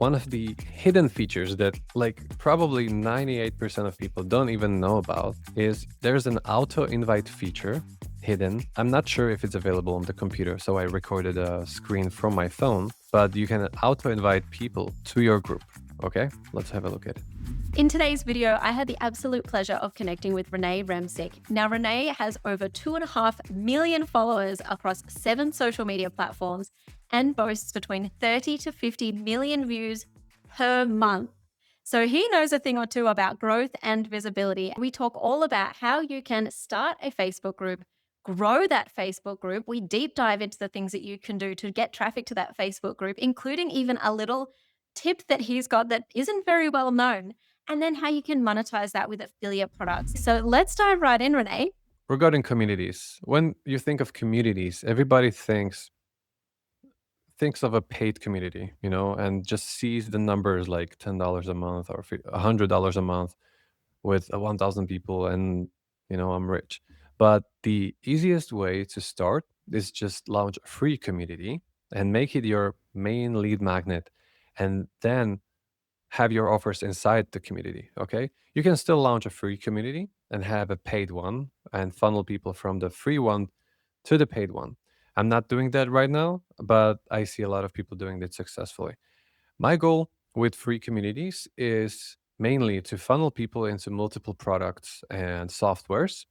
one of the hidden features that like probably 98% of people don't even know about is there's an auto invite feature hidden. I'm not sure if it's available on the computer, so I recorded a screen from my phone, but you can auto invite people to your group. Okay, let's have a look at it. In today's video, I had the absolute pleasure of connecting with René Remsik. Now, René has over 2.5 million followers across 7 social media platforms and boasts between 30 to 50 million views per month. So he knows a thing or two about growth and visibility. We talk all about how you can start a Facebook group, grow that Facebook group. We deep dive into the things that you can do to get traffic to that Facebook group, including even a little tip that he's got that isn't very well known, and then how you can monetize that with affiliate products. So let's dive right in, Renee. Regarding communities, when you think of communities, everybody thinks of a paid community, and just sees the numbers like $10 a month or $100 a month with 1,000 people, and I'm rich. But the easiest way to start is just launch a free community and make it your main lead magnet, and then have your offers inside the community. Okay, you can still launch a free community and have a paid one and funnel people from the free one to the paid one. I'm not doing that right now, but I see a lot of people doing it successfully. My goal with free communities is mainly to funnel people into multiple products and softwares.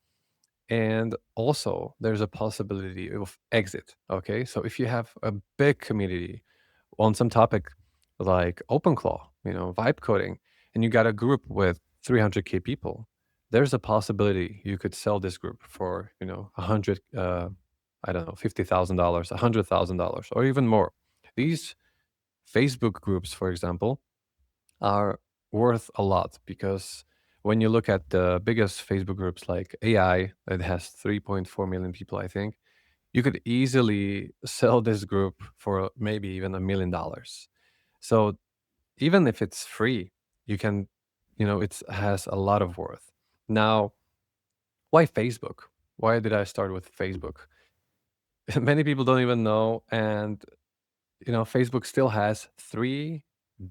And also, there's a possibility of exit. Okay. So if you have a big community on some topic like OpenClaw, vibe coding, and you got a group with 300K people, there's a possibility you could sell this group for, 100, I don't know, $50,000, $100,000, or even more. These Facebook groups, for example, are worth a lot because when you look at the biggest Facebook groups like AI, it has 3.4 million people, I think, you could easily sell this group for maybe even $1 million. So even if it's free, you can, it has a lot of worth. Now, why Facebook? Why did I start with Facebook? Many people don't even know. And, Facebook still has 3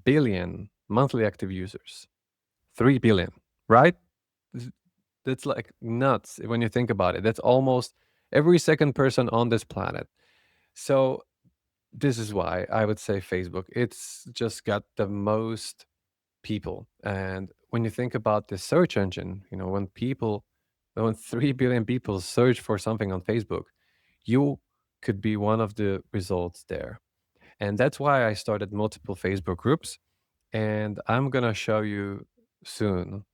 billion monthly active users. 3 billion, right? Th- That's like nuts when you think about it. That's almost every second person on this planet. So this is why I would say Facebook. It's just got the most people. And when you think about the search engine, when 3 billion people search for something on Facebook, you could be one of the results there. And that's why I started multiple Facebook groups. And I'm going to show you soon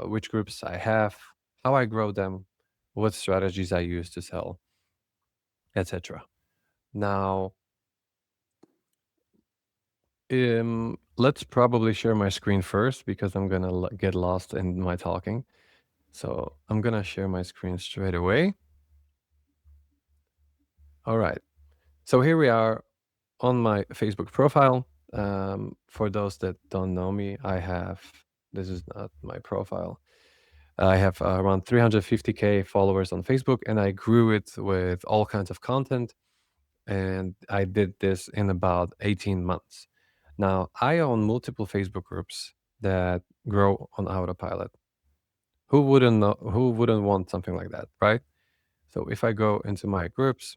which groups I have, how I grow them, what strategies I use to sell, etc. Now, let's probably share my screen first because I'm going to get lost in my talking. So I'm going to share my screen straight away. All right. So here we are on my Facebook profile. For those that don't know me, this is not my profile. I have around 350K followers on Facebook, and I grew it with all kinds of content. And I did this in about 18 months. Now, I own multiple Facebook groups that grow on Autopilot. Who wouldn't know, who wouldn't want something like that, right? So if I go into my groups,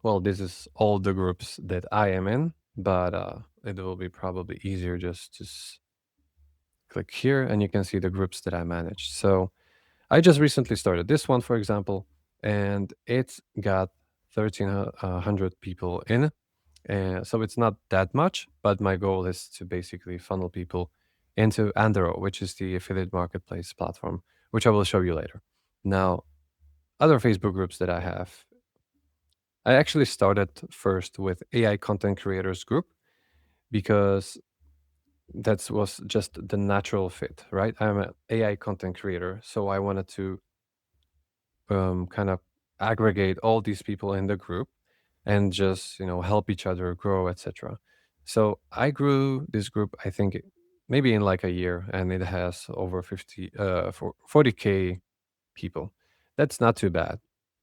well, this is all the groups that I am in, but it will be probably easier just to click here and you can see the groups that I manage. So I just recently started this one, for example, and it's got 1,300 people in. So it's not that much, but my goal is to basically funnel people into Andero, which is the affiliate marketplace platform, which I will show you later. Now, other Facebook groups that I have, I actually started first with AI content creators group because that was just the natural fit, right? I'm an AI content creator, so I wanted to kind of aggregate all these people in the group and just help each other grow, etc. So I grew this group, I think, maybe in like a year, and it has over 40K people. That's not too bad,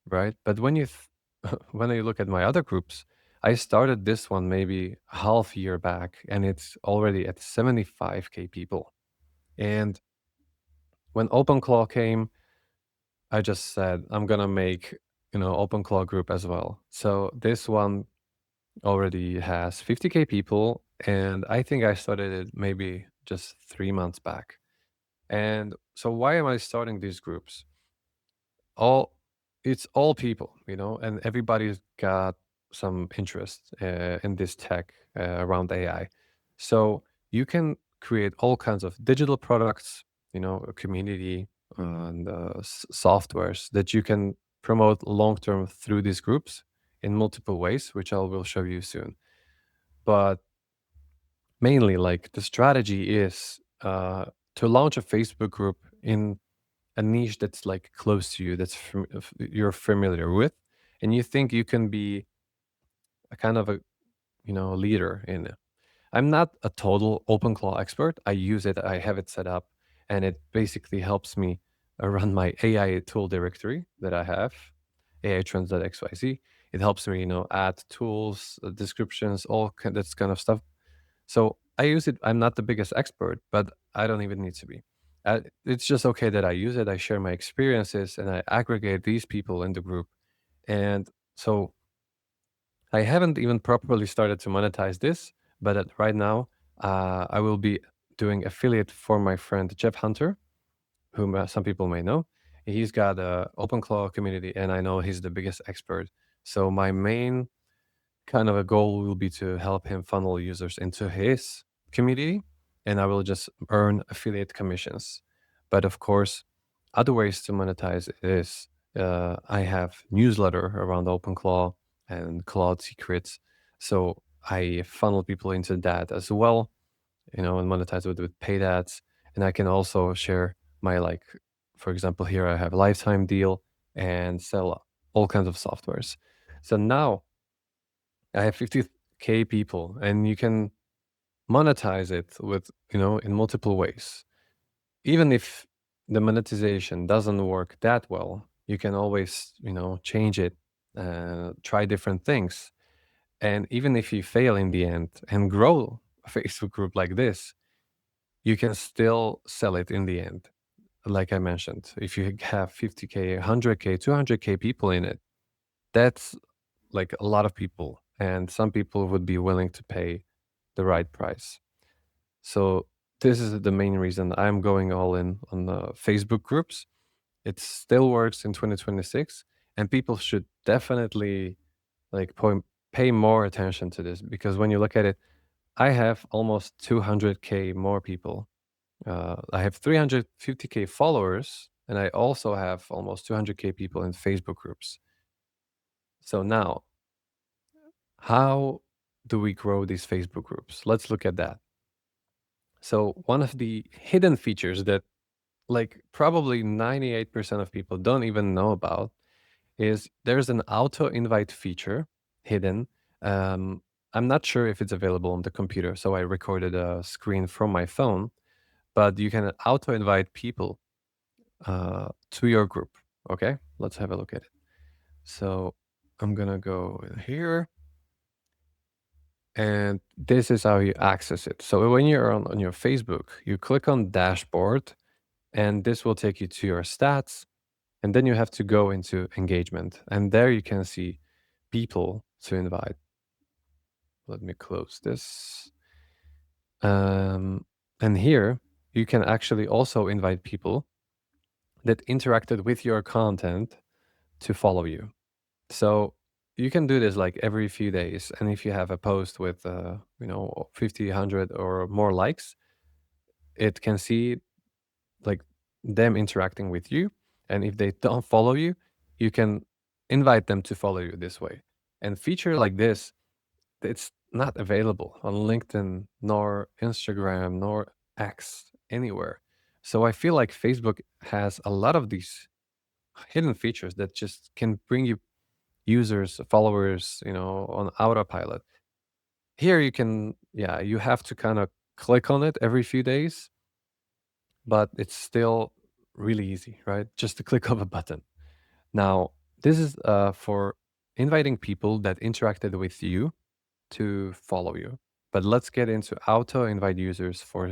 right? But when you when you look at my other groups, I started this one maybe half year back, and it's already at 75K people. And when OpenClaw came, I just said I'm gonna make OpenClaw group as well. So this one already has 50K people, and I think I started it maybe just 3 months back. And so why am I starting these groups? All It's all people, and everybody's got some interest in this tech around AI. So you can create all kinds of digital products, a community and softwares that you can promote long term through these groups in multiple ways, which I will show you soon. But mainly, like the strategy is to launch a Facebook group in a niche that's like close to you, that's you're familiar with, and you think you can be a kind of a leader in it. I'm not a total OpenClaw expert. I use it, I have it set up, and it basically helps me run my AI tool directory that I have, AI trends.xyz. It helps me, add tools, descriptions, that kind of stuff. So I use it. I'm not the biggest expert, but I don't even need to be. It's just okay that I use it. I share my experiences and I aggregate these people in the group. And so I haven't even properly started to monetize this, but right now I will be doing affiliate for my friend Jeff Hunter, whom some people may know. He's got a OpenClaw community, and I know he's the biggest expert. So my main kind of a goal will be to help him funnel users into his community, and I will just earn affiliate commissions. But of course, other ways to monetize is I have newsletter around OpenClaw and Cloud Secrets, so I funnel people into that as well, and monetize it with paid ads. And I can also share my, like, for example, here I have a lifetime deal and sell all kinds of softwares. So now I have 50K people, and you can monetize it with, in multiple ways. Even if the monetization doesn't work that well, you can always, change it, try different things. And even if you fail in the end and grow a Facebook group like this, you can still sell it in the end. Like I mentioned, if you have 50K, 100K, 200K people in it, that's like a lot of people, and some people would be willing to pay the right price. So this is the main reason I'm going all in on the Facebook groups. It still works in 2026, and people should definitely like pay more attention to this, because when you look at it, I have almost 200K more people. I have 350K followers, and I also have almost 200K people in Facebook groups. So now, how do we grow these Facebook groups? Let's look at that. So, one of the hidden features that, like, probably 98% of people don't even know about is there's an auto invite feature hidden. Um, I'm not sure if it's available on the computer, so I recorded a screen from my phone, but you can auto invite people to your group. Okay, let's have a look at it. So, I'm gonna go in here, and this is how you access it. So when you're on your Facebook, you click on dashboard, and this will take you to your stats, and then you have to go into engagement, and there you can see people to invite. Let me close this. um, and here you can actually also invite people that interacted with your content to follow you. So you can do this like every few days, and if you have a post with 50, 100 or more likes, it can see like them interacting with you. And if they don't follow you, you can invite them to follow you this way. And feature like this, it's not available on LinkedIn nor Instagram nor X anywhere. So I feel like Facebook has a lot of these hidden features that just can bring you users, followers, on autopilot. Here you can, yeah, you have to kind of click on it every few days, but it's still really easy, right? Just to click of a button. Now, this is for inviting people that interacted with you to follow you. But let's get into auto invite users for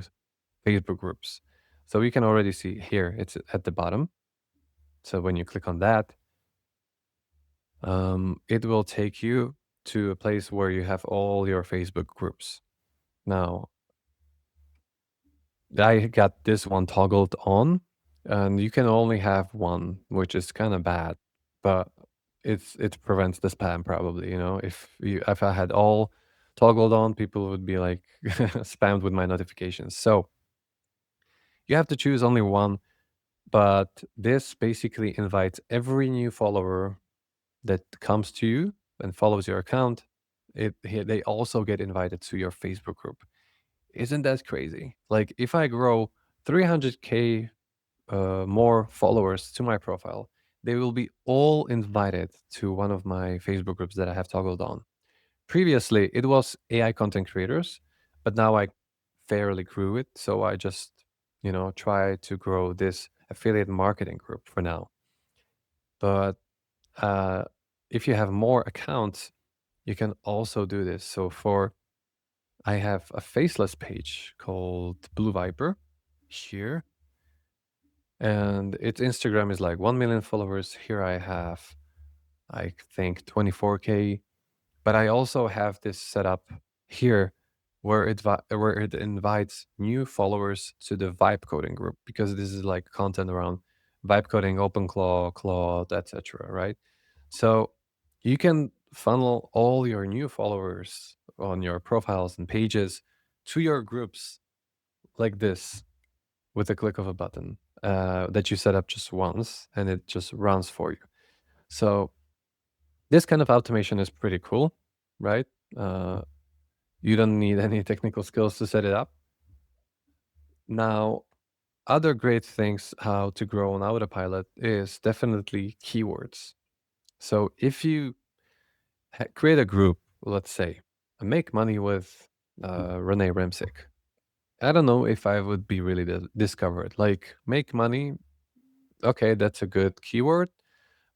Facebook groups. So you can already see here, it's at the bottom. So when you click on that, it will take you to a place where you have all your Facebook groups. Now, I got this one toggled on, and you can only have one, which is kind of bad, but it prevents the spam probably. If I had all toggled on, people would be like spammed with my notifications. So you have to choose only one, but this basically invites every new follower that comes to you and follows your account. They also get invited to your Facebook group. Isn't that crazy? Like if I grow 300K more followers to my profile, they will be all invited to one of my Facebook groups that I have toggled on. Previously, it was AI content creators, but now I fairly grew it. So I just, try to grow this affiliate marketing group for now. But uh, if you have more accounts, you can also do this. So I have a faceless page called Blue Viper here, and its Instagram is like 1 million followers. Here I have, I think, 24K. But I also have this set up here where it invites new followers to the vibe coding group, because this is like content around vibe coding, OpenClaw, Claude, etc. Right? So you can funnel all your new followers on your profiles and pages to your groups like this with a click of a button that you set up just once, and it just runs for you. So this kind of automation is pretty cool, right? Uh, you don't need any technical skills to set it up. Now, other great things how to grow on Autopilot is definitely keywords. So if you create a group, let's say, and make money with René Remsik, I don't know if I would be really discovered. Like, make money, okay, that's a good keyword,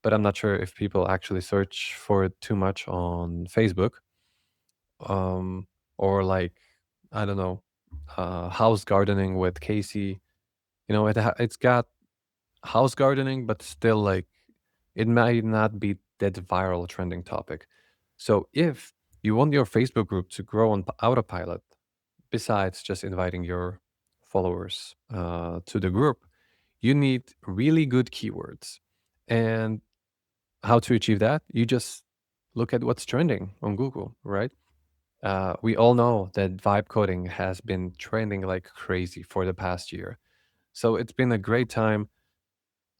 but I'm not sure if people actually search for it too much on Facebook. Um, or like, I don't know, house gardening with Casey. It's got house gardening, but still, like, it might not be that viral trending topic. So if you want your Facebook group to grow on autopilot, besides just inviting your followers to the group, you need really good keywords. And how to achieve that? You just look at what's trending on Google, right? We all know that vibe coding has been trending like crazy for the past year. So it's been a great time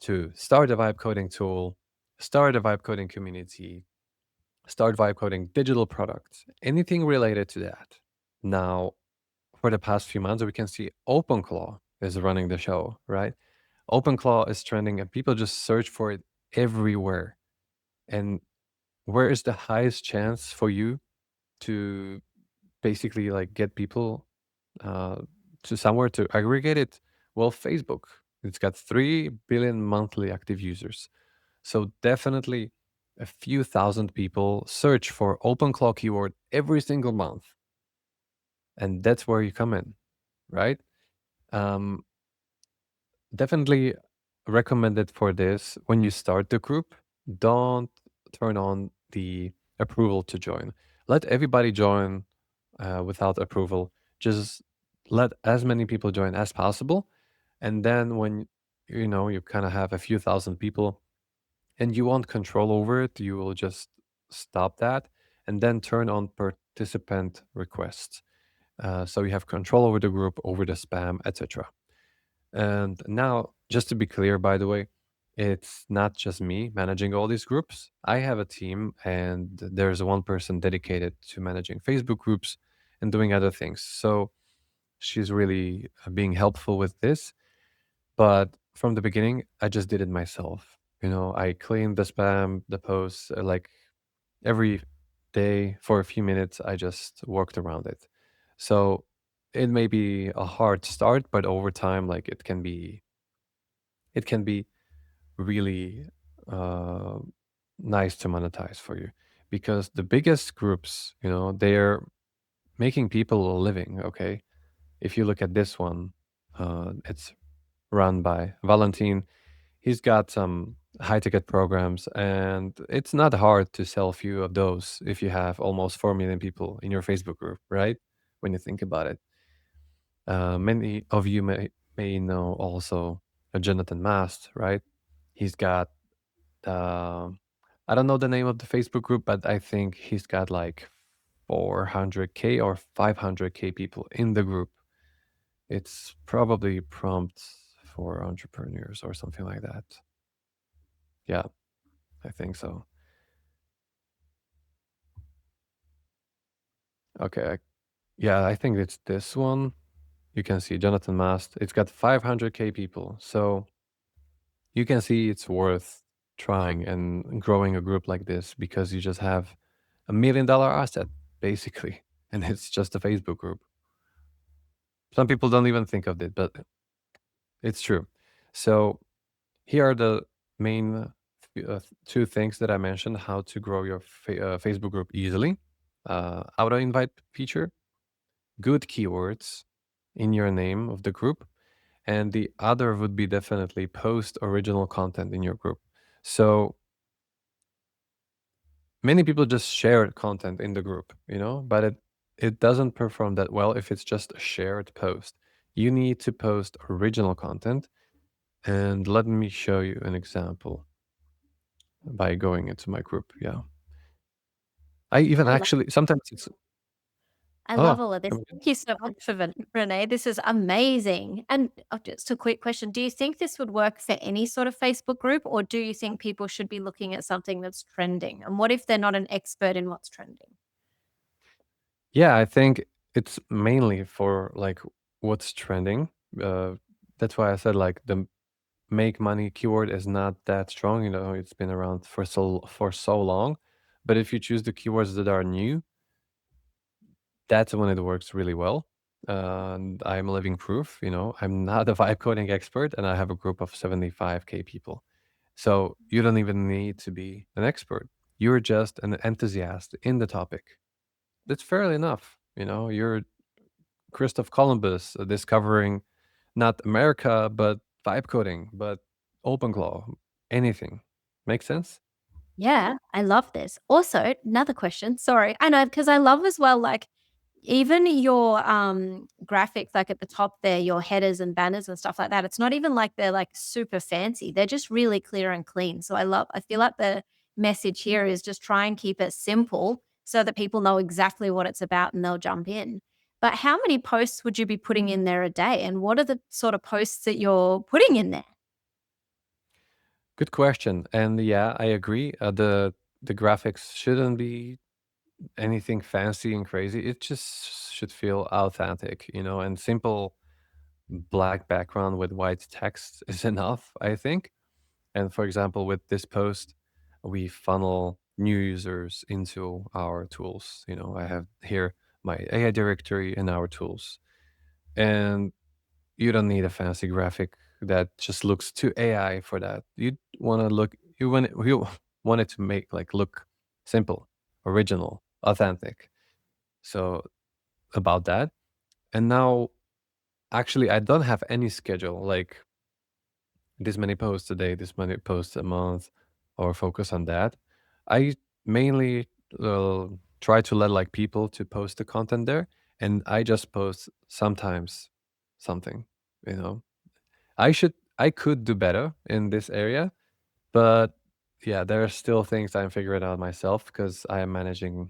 to start a vibe coding tool, start a vibe coding community, start vibe coding digital products, anything related to that. Now, for the past few months, we can see OpenClaw is running the show, right? OpenClaw is trending and people just search for it everywhere. And where is the highest chance for you to basically like get people uh, to somewhere to aggregate it? Well, Facebook. It's got 3 billion monthly active users. So definitely a few thousand people search for OpenClaw keyword every single month. And that's where you come in, right? Um, Definitely recommended for this. When you start the group, don't turn on the approval to join. Let everybody join without approval. Just let as many people join as possible. And then when you kind of have a few thousand people and you want control over it, you will just stop that and then turn on participant requests. So you have control over the group, over the spam, etc. And now, just to be clear, by the way, it's not just me managing all these groups. I have a team, and there's one person dedicated to managing Facebook groups and doing other things. So she's really being helpful with this. But from the beginning, I just did it myself. I cleaned the spam, the posts, like every day for a few minutes. I just worked around it. So it may be a hard start, but over time, like it can be really uh, nice to monetize for you because the biggest groups, they're making people a living. Okay, if you look at this one, it's run by Valentin. He's got some high ticket programs, and it's not hard to sell a few of those if you have almost 4 million people in your Facebook group, right? When you think about it, many of you may know also Jonathan Mast, right? He's got I don't know the name of the Facebook group, but I think he's got like 400K or 500K people in the group. It's probably prompts for entrepreneurs or something like that. Yeah, I think so. Okay. Yeah, I think it's this one. You can see Jonathan Mast. It's got 500K people. So you can see it's worth trying and growing a group like this because you just have $1 million asset, basically. And it's just a Facebook group. Some people don't even think of it, but it's true. So here are the main two things that I mentioned how to grow your Facebook group easily. Auto invite feature, good keywords in your name of the group, and the other would be definitely post original content in your group. So many people just share content in the group, but it doesn't perform that well if it's just a shared post. You need to post original content, and let me show you an example by going into my group. Yeah, I even I love actually sometimes it's I love oh all of this. come again. Thank you so much for Renee. This is amazing. And just a quick question: do you think this would work for any sort of Facebook group, or do you think people should be looking at something that's trending? And what if they're not an expert in what's trending? Yeah, I think it's mainly for like what's trending. Uh, that's why I said like the make money keyword is not that strong. It's been around for so long. But if you choose the keywords that are new, that's when it works really well. And I'm living proof. I'm not a vibe coding expert, and I have a group of 75K people. So you don't even need to be an expert. You're just an enthusiast in the topic. That's fairly enough. You're Christoph Columbus discovering not America, but vibe coding, but OpenClaw, anything. Make sense? Yeah, I love this. Also, another question. Sorry. I know because I love as well, like even your graphics, like at the top there, your headers and banners and stuff like that. It's not even like they're like super fancy. They're just really clear and clean. So I feel like the message here is just try and keep it simple so that people know exactly what it's about and they'll jump in. But how many posts would you be putting in there a day? And what are the sort of posts that you're putting in there? Good question. And yeah, I agree. The graphics shouldn't be anything fancy and crazy. It just should feel authentic, and simple black background with white text is enough, I think. And for example, with this post, we funnel new users into our tools. I have here my AI directory and our tools. And you don't need a fancy graphic that just looks too AI for that. You want it to make like look simple, original, authentic. So about that. And now actually I don't have any schedule like this many posts a day, this many posts a month, or focus on that. I mainly try to let like people to post the content there, and I just post sometimes something. You know, I could do better in this area, but yeah, there are still things I'm figuring out myself because I am managing,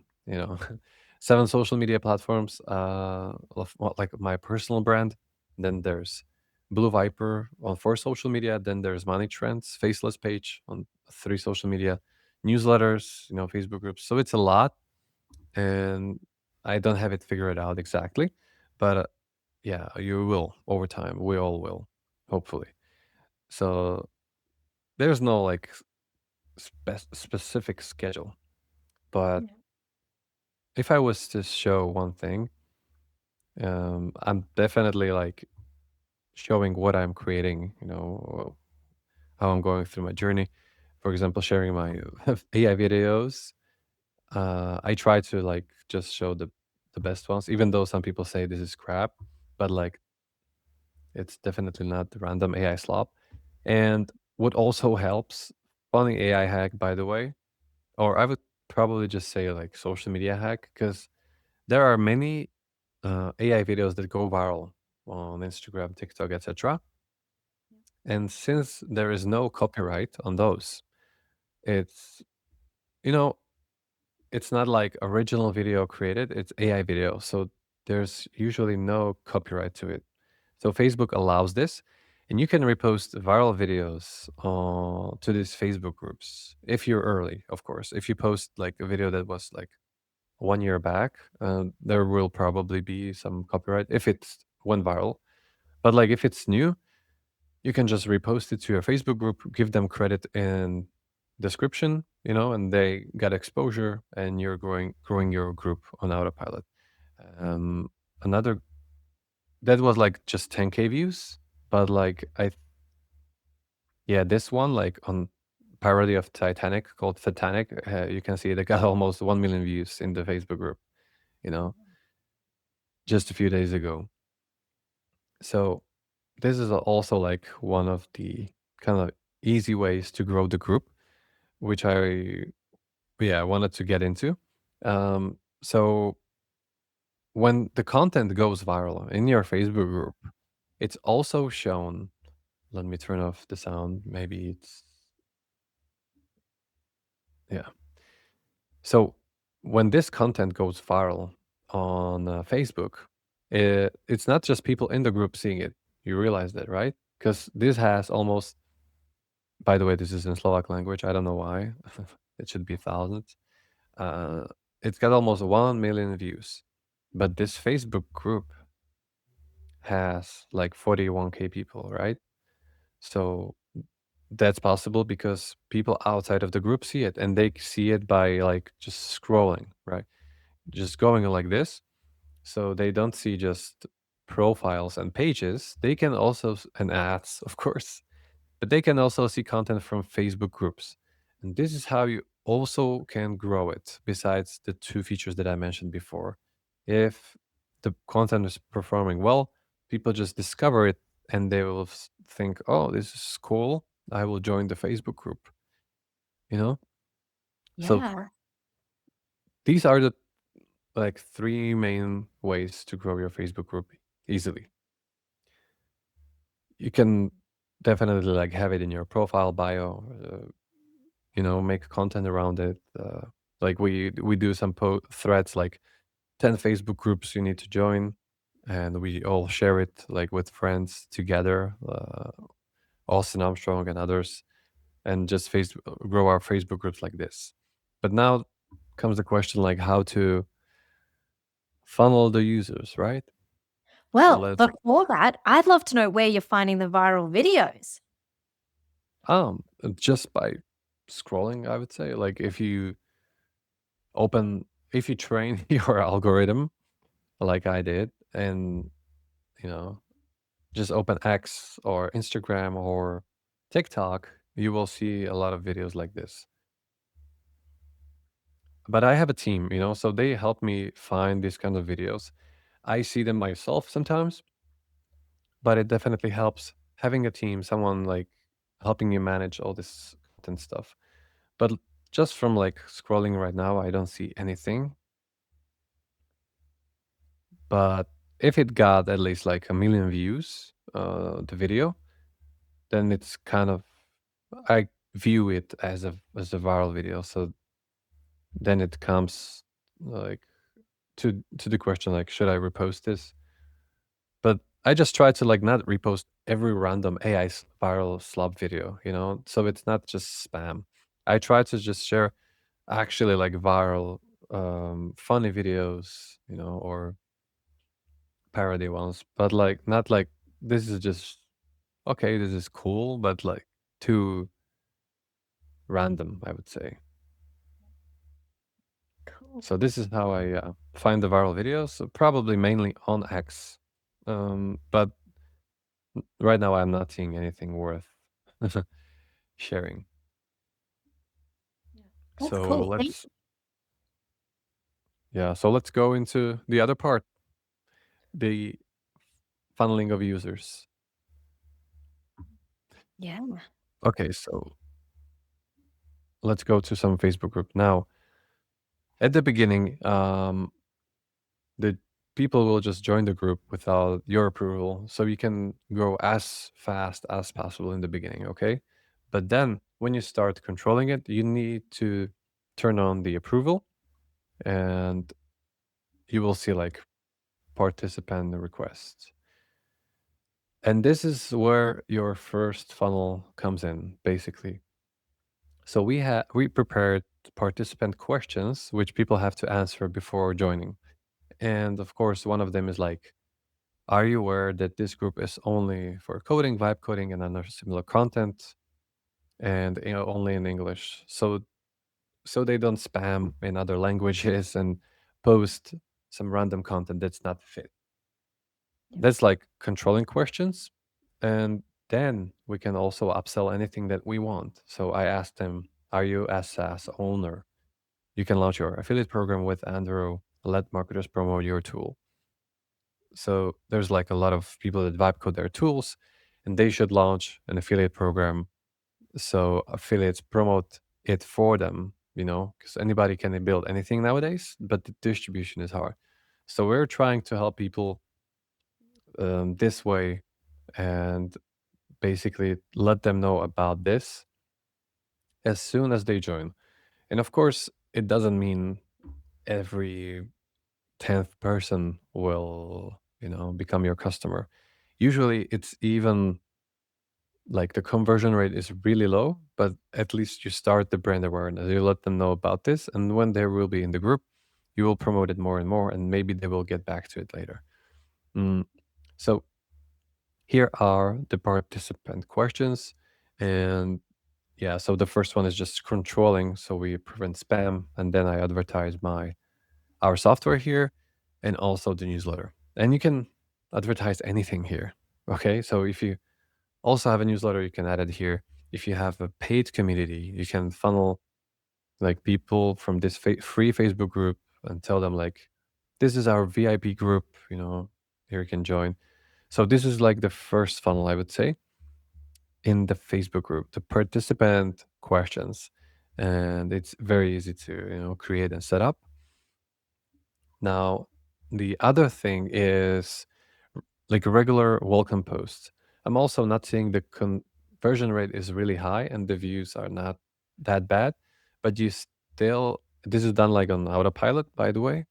7 social media platforms, like my personal brand. Then there's Blue Viper on 4 social media. Then there's Money Trends, Faceless page on 3 social media, newsletters, Facebook groups. So it's a lot, and I don't have it figured out exactly, but yeah, you will over time. We all will, hopefully. So there's no like specific schedule. But if I was to show one thing, I'm definitely like showing what I'm creating, how I'm going through my journey. for example, sharing my AI videos, I try to like just show the best ones, even though some people say this is crap, but like it's definitely not the random AI slop. And what also helps, funny AI hack, by the way, or I would probably just say like social media hack, because there are many AI videos that go viral on Instagram, TikTok, etc. And since there is no copyright on those, it's, you know, it's not like original video created, it's AI video. So there's usually no copyright to it. So Facebook allows this, and you can repost viral videos to these Facebook groups if you're early, of course. If you post like a video that was like 1 year back, there will probably be some copyright if it's went viral. But like if it's new, you can just repost it to your Facebook group, give them credit in description, and they get exposure, and you're growing your group on Autopilot. Um, Another that was like just 10K views, but like yeah, this one like on parody of Titanic called Titanic, you can see they got almost 1 million views in the Facebook group, you know, just a few days ago. So this is also like one of the kind of easy ways to grow the group, which I yeah wanted to get into. So when the content goes viral in your Facebook group, it's also shown. Let me turn off the sound. Maybe it's yeah. So when this content goes viral on Facebook, it's not just people in the group seeing it. You realize that, right? Because this has almost. By the way, this is in Slovak language. I don't know why. It should be thousands. Uh, it's got almost 1 million views, but this Facebook group has like 41K people, right? So that's possible because people outside of the group see it, and they see it by like just scrolling, right? Just going like this. So they don't see just profiles and pages. They can also, and ads, of course, but they can also see content from Facebook groups. And this is how you also can grow it, besides the two features that I mentioned before. If the content is performing well, people just discover it, and they will think, oh, this is cool. I will join the Facebook group, you know? So Yeah. these are the like three main ways to grow your Facebook group easily. You can definitely like have it in your profile bio, make content around it. Like we do some threads like 10 Facebook groups you need to join, and we all share it like with friends together, Austin Armstrong and others, and just grow our Facebook groups like this. But now comes the question like how to funnel the users, right? So Well, let's before that, I'd love to know where you're finding the viral videos. just by scrolling, I would say. Like if you train your algorithm like I did, and you know just open X or Instagram or TikTok, you will see a lot of videos like this. But I have a team, so they help me find these kind of videos. I see them myself sometimes, but it definitely helps having a team, someone like helping you manage all this content stuff. But just from like scrolling right now, I don't see anything. But if it got at least like 1 million views, the video, then it's kind of I view it as a viral video. So then it comes like to the question like should I repost this? But I just try to like not repost every random AI viral slop video, so it's not just spam. I try to just share actually like viral funny videos, or parody ones, but like not like this is just okay, this is cool, but like too random, I would say. Cool. So this is how I find the viral videos, probably mainly on X. But right now I'm not seeing anything worth sharing. That's So cool. Thank let's yeah, so let's go into the other part, the funneling of users. Yeah. Okay, so let's go to some Facebook group. Now, at the beginning, the people will just join the group without your approval, so you can grow as fast as possible in the beginning, okay? But then when you start controlling it, you need to turn on the approval, and you will see like participant requests. And this is where your first funnel comes in, basically. So we prepared participant questions which people have to answer before joining. And of course, one of them is like, are you aware that this group is only for coding, vibe coding, and other similar content, and only in English? So they don't spam in other languages and post some random content that's not fit. Yeah. That's like controlling questions. And then we can also upsell anything that we want. So I asked them, are you a SaaS owner? You can launch your affiliate program with Andero. Let marketers promote your tool. So there's like a lot of people that vibe code their tools, and they should launch an affiliate program so affiliates promote it for them, because anybody can build anything nowadays, but the distribution is hard. So we're trying to help people this way, and basically let them know about this as soon as they join. And of course, it doesn't mean every 10th person will, become your customer. Usually it's even like the conversion rate is really low, but at least you start the brand awareness. You let them know about this. And when they will be in the group, you will promote it more and more, and maybe they will get back to it later. Mm. So here are the participant questions. And yeah, so the first one is just controlling. So we prevent spam, and then I advertise our software here and also the newsletter. And you can advertise anything here. Okay. So if you also have a newsletter, you can add it here. If you have a paid community, you can funnel like people from this free Facebook group and tell them like, this is our VIP group, here you can join. So this is like the first funnel, I would say, in the Facebook group, the participant questions. And it's very easy to, create and set up. Now, the other thing is like a regular welcome post. I'm also not saying the conversion rate is really high and the views are not that bad, but you still, this is done like on Autopilot, by the way.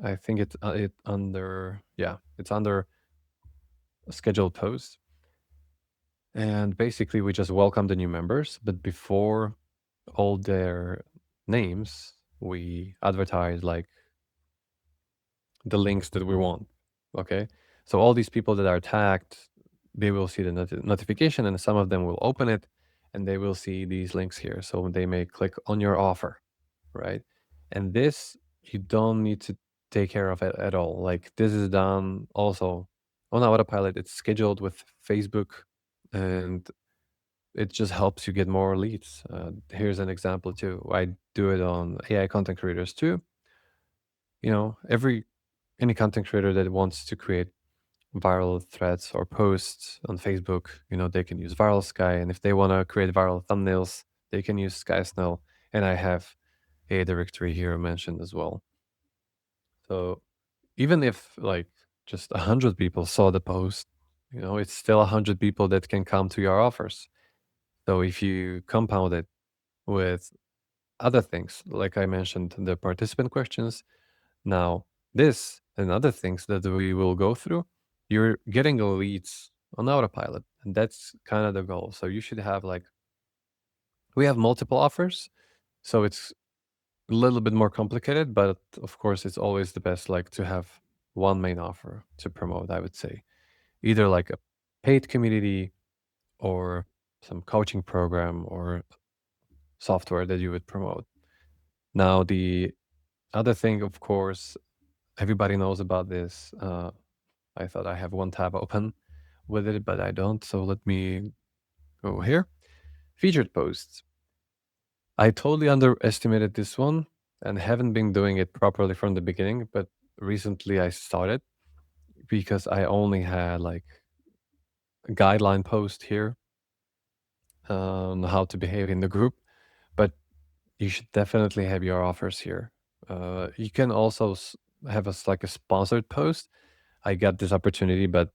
I think it's under a scheduled post. And basically, we just welcome the new members, but before all their names, we advertise like the links that we want. Okay. So all these people that are tagged, they will see the notification, and some of them will open it and they will see these links here. So they may click on your offer, right? And this, you don't need to take care of it at all. Like this is done also on Autopilot. It's scheduled with Facebook, and it just helps you get more leads. Here's an example too. I do it on AI content creators too. Every any content creator that wants to create viral threads or posts on Facebook, they can use Viral Sky. And if they want to create viral thumbnails, they can use Sky Snell. And I have a directory here mentioned as well. So even if like just 100 people saw the post, it's still 100 people that can come to your offers. So if you compound it with other things, like I mentioned, the participant questions, now, this and other things that we will go through, you're getting the leads on autopilot. And that's kind of the goal. So you should have like, we have multiple offers. So it's a little bit more complicated, but of course, it's always the best like to have one main offer to promote, I would say. Either like a paid community or some coaching program or software that you would promote. Now, the other thing, of course, everybody knows about this. I thought I have one tab open with it, but I don't. So let me go here. Featured posts. I totally underestimated this one and haven't been doing it properly from the beginning, but recently I started because I only had like a guideline post here on how to behave in the group, but you should definitely have your offers here. You can also have us like a sponsored post. I got this opportunity, but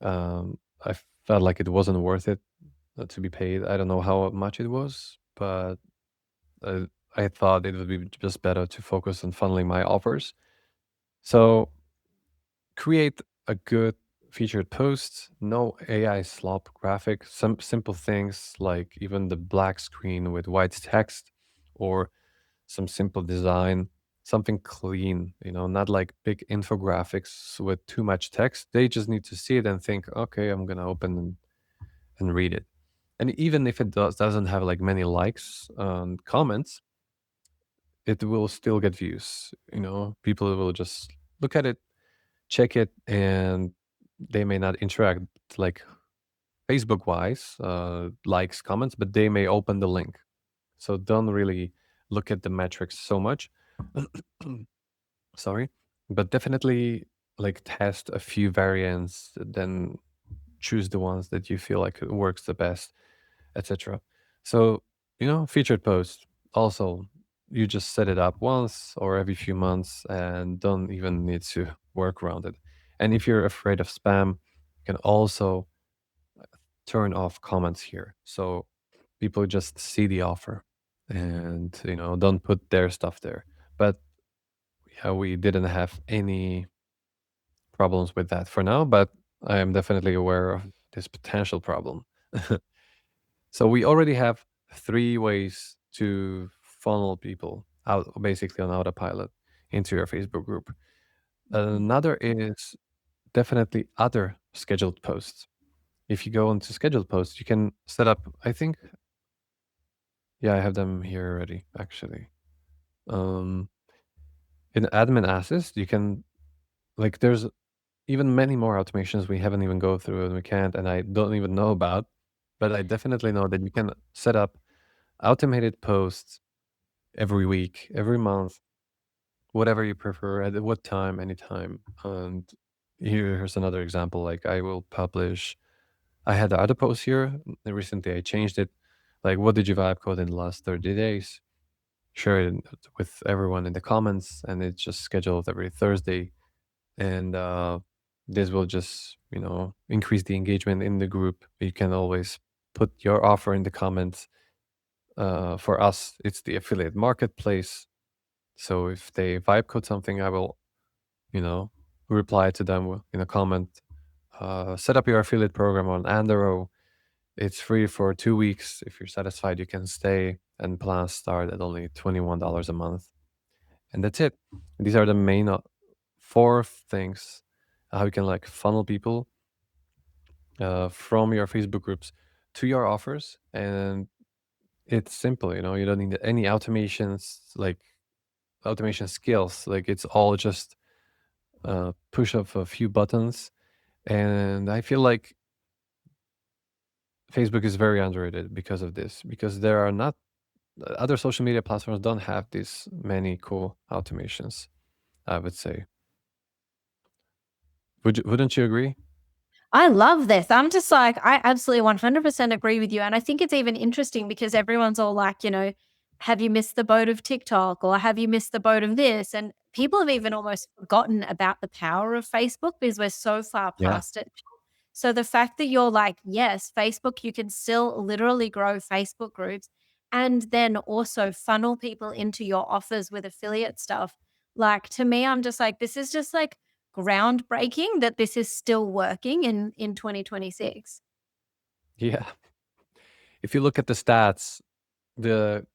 I felt like it wasn't worth it to be paid. I don't know how much it was, but uh, I thought it would be just better to focus on funneling my offers. So create a good featured post, no AI slop graphic, some simple things like even the black screen with white text or some simple design, something clean, not like big infographics with too much text. They just need to see it and think, okay, I'm gonna open and read it. And even if it doesn't have like many likes and comments, it will still get views. People will just look at it, check it, and they may not interact like Facebook wise, likes, comments, but they may open the link. So don't really look at the metrics so much. Sorry, but definitely like test a few variants, then choose the ones that you feel like it works the best, etc. So, featured post. Also, you just set it up once or every few months and don't even need to work around it. And if you're afraid of spam, you can also turn off comments here. So people just see the offer and, don't put their stuff there. But yeah, we didn't have any problems with that for now, but I am definitely aware of this potential problem. So we already have three ways to funnel people out, basically on autopilot, into your Facebook group. Another is definitely other scheduled posts. If you go into scheduled posts, you can set up, I think, yeah, I have them here already, actually. Um, in admin assist, you can, like, there's even many more automations we haven't even go through and we can't, and I don't even know about. But I definitely know that you can set up automated posts every week, every month, whatever you prefer, at what time, anytime. And here's another example. Like I will publish. I had the other post here. Recently, I changed it. Like, what did you vibe code in the last 30 days? Share it with everyone in the comments, and it's just scheduled every Thursday. And this will just, increase the engagement in the group. You can always put your offer in the comments. For us, it's the affiliate marketplace. So if they vibe code something, I will, you know, reply to them in a comment. Set up your affiliate program on Andero. It's free for 2 weeks. If you're satisfied, you can stay. And plans start at only $21 a month. And that's it. These are the main four things how you can like funnel people from your Facebook groups to your offers. And it's simple, you don't need any automations, like automation skills. Like it's all just push of a few buttons. And I feel like Facebook is very underrated because of this, because there are not other social media platforms don't have this many cool automations, I would say. Wouldn't you agree? I love this. I'm just like, I absolutely 100% agree with you. And I think it's even interesting because everyone's all like, have you missed the boat of TikTok or have you missed the boat of this? And people have even almost forgotten about the power of Facebook because we're so far Yeah. past it. So the fact that you're like, yes, Facebook, you can still literally grow Facebook groups and then also funnel people into your offers with affiliate stuff. Like to me, I'm just like, this is just like groundbreaking that this is still working in 2026. Yeah. If you look at the stats, the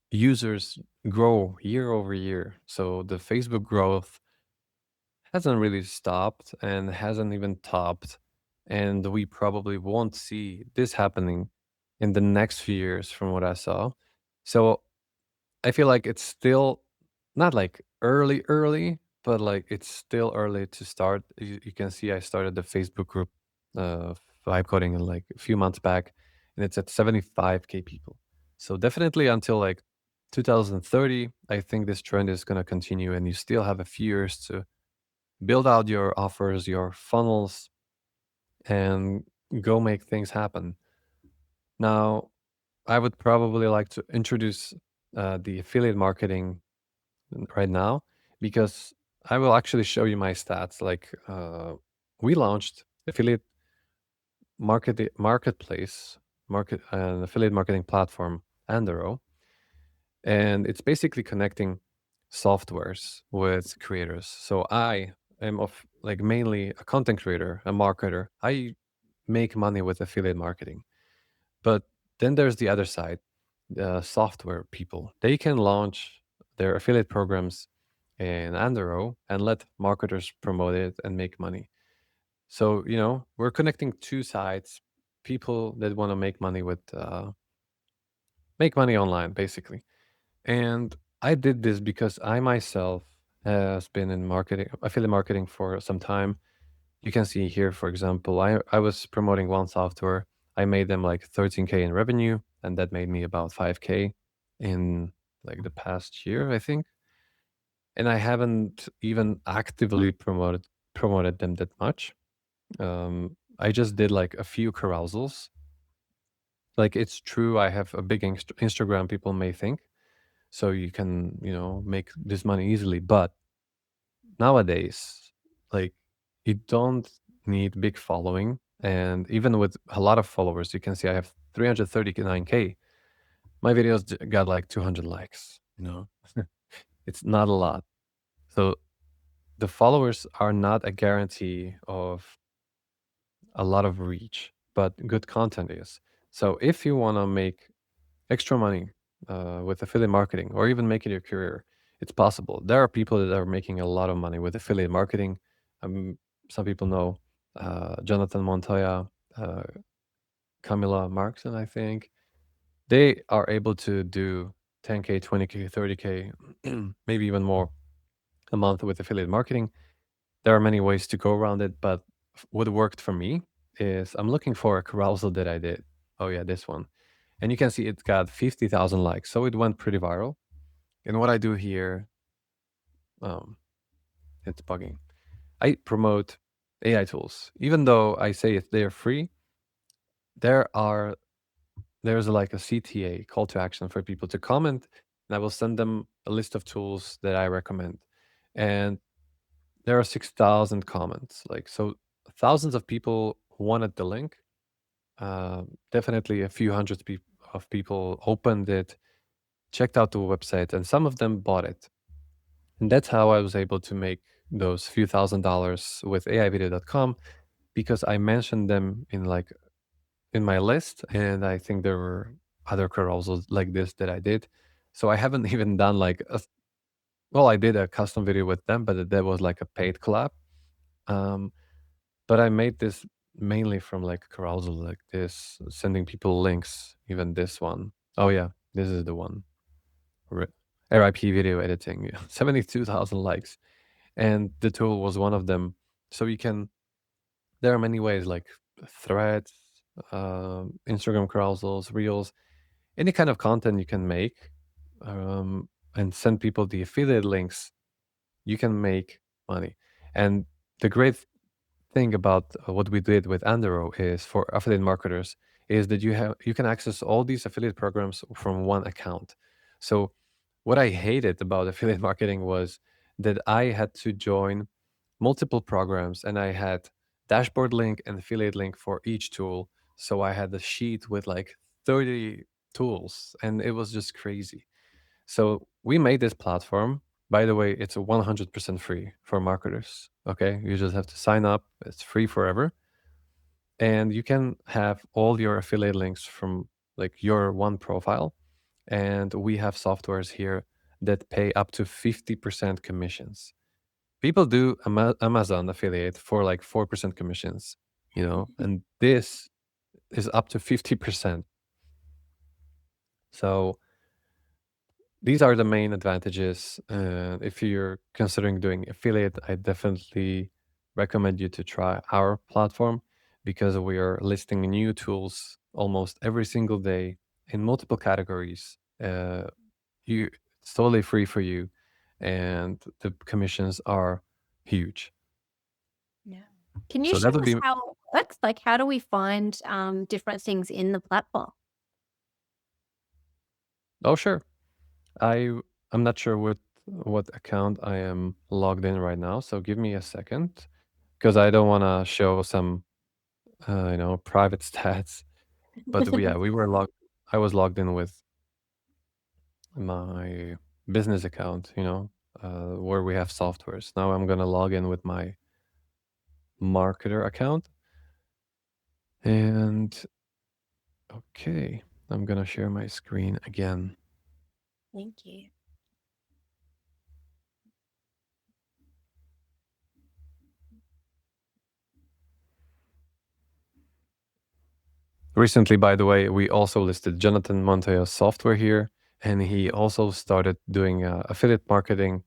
users grow year over year. So the Facebook growth hasn't really stopped and hasn't even topped. And we probably won't see this happening in the next few years from what I saw. So I feel like it's still not like early, early, but like it's still early to start. You can see I started the Facebook group vibe coding in like a few months back, and it's at 75K people. So definitely until like 2030, I think this trend is going to continue, and you still have a few years to build out your offers, your funnels, and go make things happen. Now, I would probably like to introduce the affiliate marketing right now, because I will actually show you my stats. Like, we launched affiliate marketplace, market and affiliate marketing platform, Andero, and it's basically connecting softwares with creators. So I am of like mainly a content creator, a marketer. I make money with affiliate marketing. But then there's the other side, the software people. They can launch their affiliate programs in Andero and let marketers promote it and make money. So, we're connecting two sides, people that want to make money online, basically. And I did this because I myself has been in marketing, affiliate marketing for some time. You can see here, for example, I was promoting one software. I made them like 13K in revenue, and that made me about 5K in like the past year, I think. And I haven't even actively promoted them that much. I just did like a few carousals. Like, it's true, I have a big Instagram, people may think, so you can, make this money easily. But nowadays, like, you don't need big following. And even with a lot of followers, you can see I have 339K. My videos got like 200 likes. It's not a lot. So the followers are not a guarantee of a lot of reach, but good content is. So if you want to make extra money with affiliate marketing, or even make it your career, it's possible. There are people that are making a lot of money with affiliate marketing. Some people know Jonathan Montoya, uh, Camila Markson, I think. They are able to do 10K, 20K, 30K, maybe even more a month with affiliate marketing. There are many ways to go around it, but what worked for me is I'm looking for a carousel that I did. Oh, yeah, this one. And you can see it got 50,000 likes. So it went pretty viral. And what I do here, um, it's bugging. I promote AI tools. Even though I say they're free, there are there's like a CTA, call to action, for people to comment, and I will send them a list of tools that I recommend. And there are 6,000 comments. Like, so thousands of people wanted the link. Definitely a few hundred of people opened it, checked out the website, and some of them bought it. And that's how I was able to make those few $1,000s with AIvideo.com, because I mentioned them in my list, and I think there were other carousels like this that I did. So I haven't even done like well, I did a custom video with them, but that was like a paid collab. Um, but I made this mainly from like carousel like this, sending people links. Even this one. Oh yeah, this is the one. Ri- RIP video editing. Yeah. 72,000 likes, and the tool was one of them. So you can. There are many ways, like threads, Instagram carousels, reels, any kind of content you can make, and send people the affiliate links. You can make money. And the great thing about what we did with Andero is, for affiliate marketers, is that you can access all these affiliate programs from one account. So what I hated about affiliate marketing was that I had to join multiple programs, and I had dashboard link and affiliate link for each tool. So I had a sheet with like 30 tools, and it was just crazy. So we made this platform. By the way, it's 100% free for marketers. Okay. You just have to sign up, it's free forever. And you can have all your affiliate links from like your one profile. And we have softwares here that pay up to 50% commissions. People do Amazon affiliate for like 4% commissions, and this is up to 50%. So these are the main advantages. If you're considering doing affiliate, I definitely recommend you to try our platform, because we are listing new tools almost every single day. in multiple categories. You It's totally free for you, and the commissions are huge. Yeah. Can you So show that would us be. how it works? Like, how do we find different things in the platform? Oh, sure. I I'm not sure what account I am logged in right now, so give me a second because I don't want to show some private stats. But yeah, we were logged. I was logged in with my business account, where we have softwares. Now I'm gonna log in with my marketer account, and okay, I'm gonna share my screen again. Thank you. Recently, by the way, we also listed Jonathan Monteo's software here, and he also started doing affiliate marketing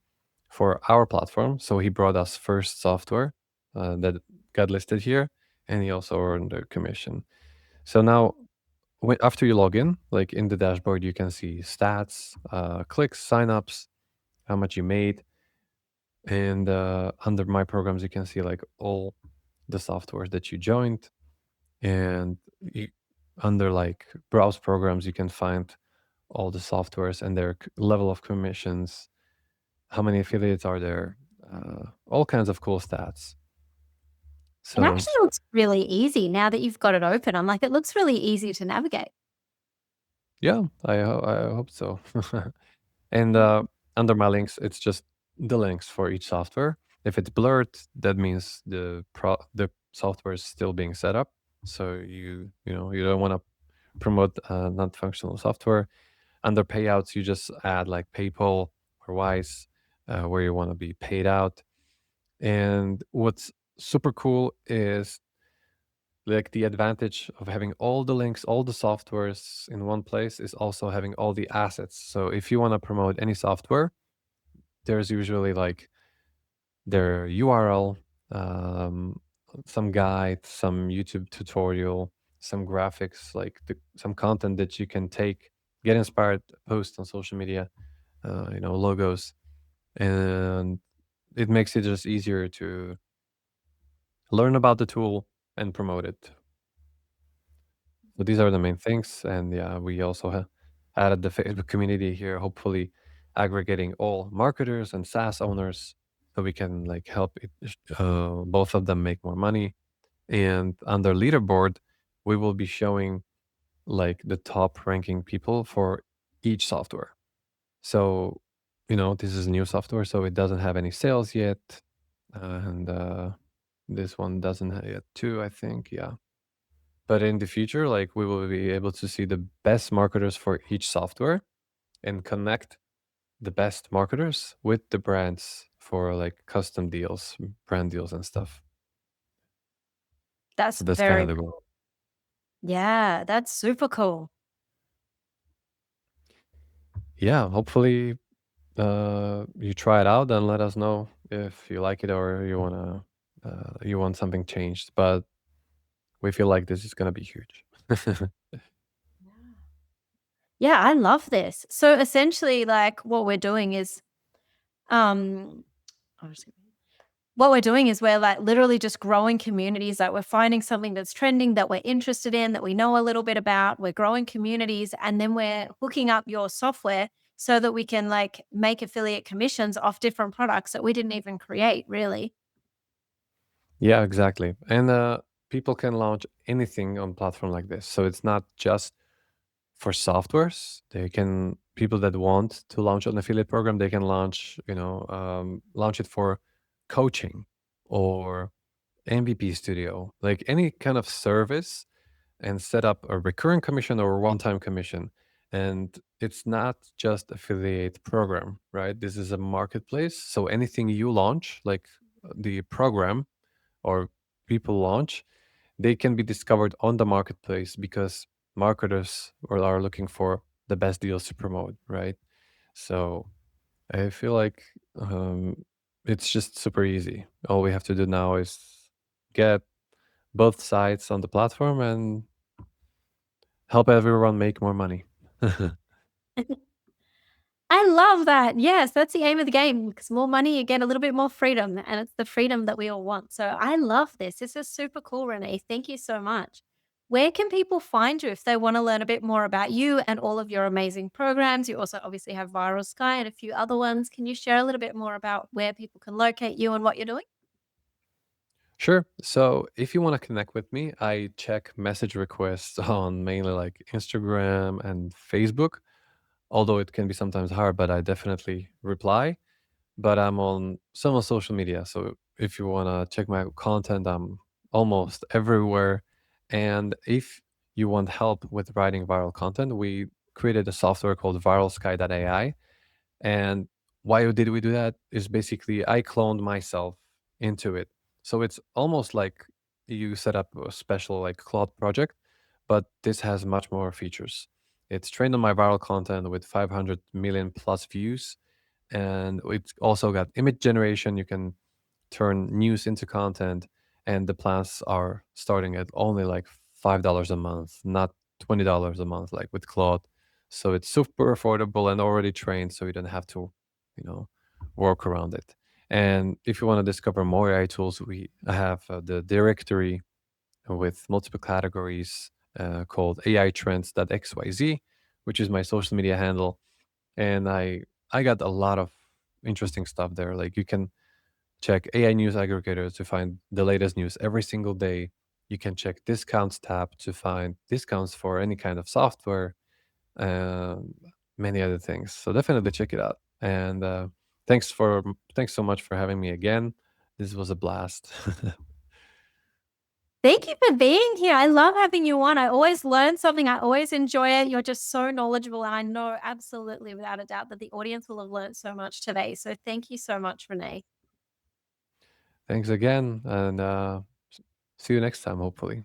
for our platform. So he brought us first software that got listed here, and he also earned a commission. So now, after you log in, like in the dashboard, you can see stats, clicks, signups, how much you made, and under my programs, you can see like all the softwares that you joined, and you, under like browse programs, you can find all the softwares and their level of commissions, how many affiliates are there, all kinds of cool stats. It So actually looks really easy now that you've got it open. I'm like, it looks really easy to navigate. yeah, I hope so. And under my links, it's just the links for each software. If it's blurred, that means the software is still being set up. So you don't want to promote non-functional software. Under payouts, you just add like PayPal or Wise, where you want to be paid out. And what's super cool is like the advantage of having all the links, all the softwares in one place is also having all the assets. So if you want to promote any software, there's usually like their URL, um, some guide, some YouTube tutorial, some graphics, like some content that you can take, get inspired, post on social media, logos, and it makes it just easier to learn about the tool and promote it. So these are the main things, and yeah, we also added the Facebook community here, hopefully aggregating all marketers and SaaS owners, so we can like help both of them make more money. And under leaderboard, we will be showing like the top ranking people for each software. So this is new software, so it doesn't have any sales yet, and this one doesn't have yet too, I think. Yeah. But in the future, like we will be able to see the best marketers for each software and connect the best marketers with the brands for like custom deals, brand deals and stuff. That's So that's kind of very the goal. cool. Yeah, that's super cool. Yeah, hopefully you try it out and let us know if you like it or you want something changed. But we feel like this is gonna be huge. Yeah, I love this. So essentially, like what we're doing is, um, oh, just what we're doing is we're like literally just growing communities. Like we're finding something that's trending that we're interested in, that we know a little bit about. We're growing communities, and then we're hooking up your software so that we can like make affiliate commissions off different products that we didn't even create, really. Yeah, exactly. And people can launch anything on platform like this. So it's not just for softwares. They can people that want to launch an affiliate program, they can launch it for coaching or MVP studio, like any kind of service, and set up a recurring commission or a one-time commission. And it's not just affiliate program, right? This is a marketplace. So anything you launch, like the program or people launch, they can be discovered on the marketplace because marketers are looking for the best deals to promote, right? So I feel like it's just super easy. All we have to do now is get both sides on the platform and help everyone make more money. I love that. Yes, that's the aim of the game because more money, you get a little bit more freedom, and it's the freedom that we all want. So I love this. This is super cool, Renee. Thank you so much. Where can people find you if they want to learn a bit more about you and all of your amazing programs? You also obviously have Viral Sky and a few other ones. Can you share a little bit more about where people can locate you and what you're doing? Sure. So if you want to connect with me, I check message requests on mainly like Instagram and Facebook, although it can be sometimes hard, but I definitely reply. But I'm on some of social media. So if you want to check my content, I'm almost everywhere. And if you want help with writing viral content, we created a software called viralsky.ai. And why did we do that? Is basically I cloned myself into it. So it's almost like you set up a special like cloud project, but this has much more features. It's trained on my viral content with 500 million plus views, and it's also got image generation. You can turn news into content, and the plans are starting at only like $5 a month, not $20 a month like with Claude. So it's super affordable and already trained, so you don't have to, you know, work around it. And if you want to discover more AI tools, we have the directory with multiple categories called AI Trends.xyz, which is my social media handle. And I got a lot of interesting stuff there. Like you can check AI news aggregators to find the latest news every single day. You can check discounts tab to find discounts for any kind of software, um, many other things. So definitely check it out. And thanks so much for having me again. This was a blast. Thank you for being here. I love having you on. I always learn something. I always enjoy it. You're just so knowledgeable. And I know absolutely without a doubt that the audience will have learned so much today. So thank you so much, Renee. Thanks again, and see you next time, hopefully.